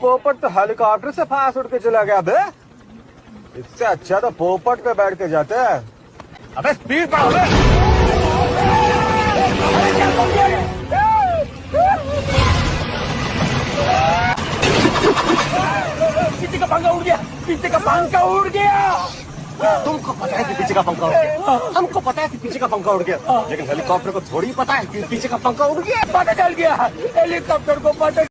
पोपट तो हेलीकॉप्टर से फास्ट उड़ के चला गया बे। इससे अच्छा तो पोपट पे बैठ के जाते हैं। अबे स्पीड बढ़ाओ बे। पीछे का पंखा उड़ गया, पीछे का पंखा उड़ गया। तुमको पता है कि पीछे का पंखा उड़ गया, हमको पता है कि पीछे का पंखा उड़ गया, लेकिन हेलीकॉप्टर को थोड़ी पता है कि पीछे का पंखा उड़ गया। पता चल गया, हेलीकॉप्टर को पता